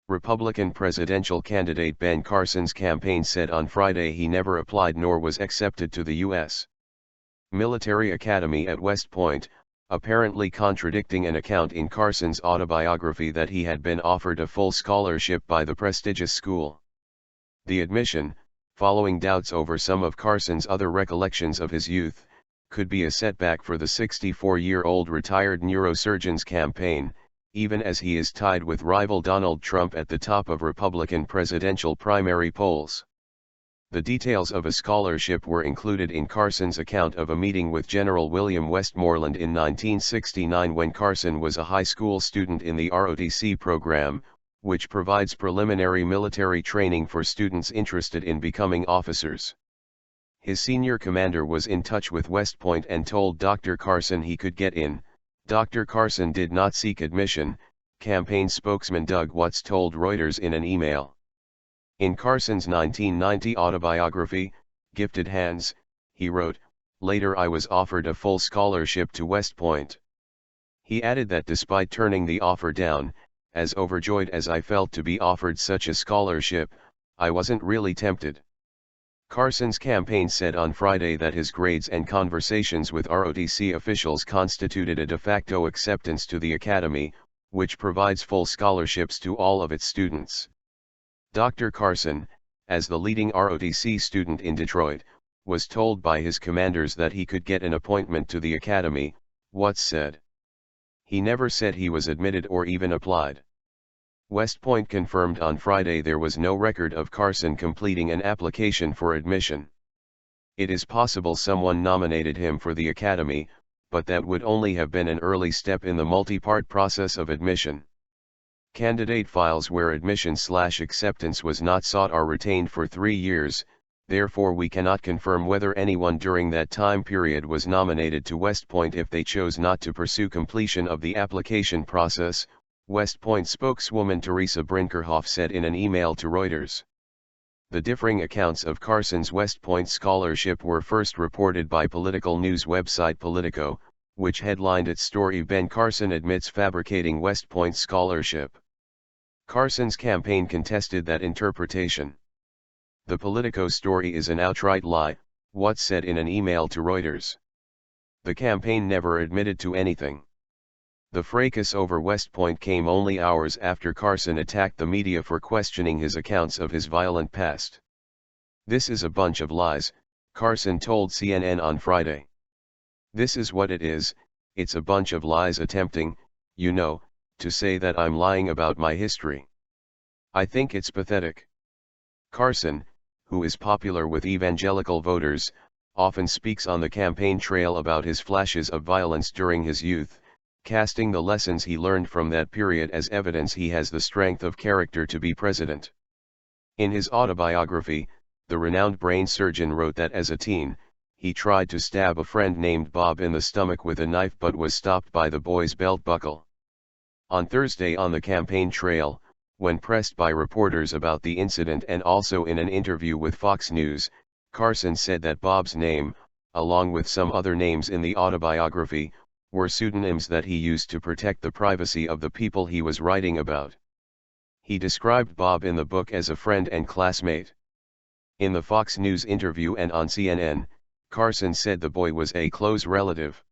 Republican presidential candidate Ben Carson's campaign said on Friday he never applied nor was accepted to the U.S. military academy at West Point, apparently contradicting an account in Carson's autobiography that he had been offered a full scholarship by the prestigious school. The admission, following doubts over some of Carson's other recollections of his youth, could be a setback for the 64-year-old retired neurosurgeon's campaign, even as he is tied with rival Donald Trump at the top of Republican presidential primary polls. The details of a scholarship were included in Carson's account of a meeting with General William Westmoreland in 1969 when Carson was a high school student in the ROTC program, which provides preliminary military training for students interested in becoming officers. His senior commander was in touch with West Point and told Dr. Carson he could get in. Dr. Carson did not seek admission, campaign spokesman Doug Watts told Reuters in an email. In Carson's 1990 autobiography, Gifted Hands, he wrote, "Later I was offered a full scholarship to West Point." He added that despite turning the offer down, as overjoyed as I felt to be offered such a scholarship, I wasn't really tempted. Carson's campaign said on Friday that his grades and conversations with ROTC officials constituted a de facto acceptance to the academy, which provides full scholarships to all of its students. Dr. Carson, as the leading ROTC student in Detroit, was told by his commanders that he could get an appointment to the academy, Watts said. He never said he was admitted or even applied. West Point confirmed on Friday there was no record of Carson completing an application for admission. It is possible someone nominated him for the academy, but that would only have been an early step in the multi-part process of admission. Candidate files where admission/acceptance was not sought are retained for 3 years, therefore we cannot confirm whether anyone during that time period was nominated to West Point if they chose not to pursue completion of the application process, West Point spokeswoman Teresa Brinkerhoff said in an email to Reuters. The differing accounts of Carson's West Point scholarship were first reported by political news website Politico, which headlined its story "Ben Carson admits fabricating West Point scholarship." Carson's campaign contested that interpretation. "The Politico story is an outright lie," Watts said in an email to Reuters. The campaign never admitted to anything. The fracas over West Point came only hours after Carson attacked the media for questioning his accounts of his violent past. "This is a bunch of lies," Carson told CNN on Friday. "This is what it is, it's a bunch of lies attempting, to say that I'm lying about my history. I think it's pathetic." Carson, who is popular with evangelical voters, often speaks on the campaign trail about his flashes of violence during his youth, casting the lessons he learned from that period as evidence he has the strength of character to be president. In his autobiography, the renowned brain surgeon wrote that as a teen, he tried to stab a friend named Bob in the stomach with a knife but was stopped by the boy's belt buckle. On Thursday on the campaign trail, when pressed by reporters about the incident and also in an interview with Fox News, Carson said that Bob's name, along with some other names in the autobiography, were pseudonyms that he used to protect the privacy of the people he was writing about. He described Bob in the book as a friend and classmate. In the Fox News interview and on CNN, Carson said the boy was a close relative.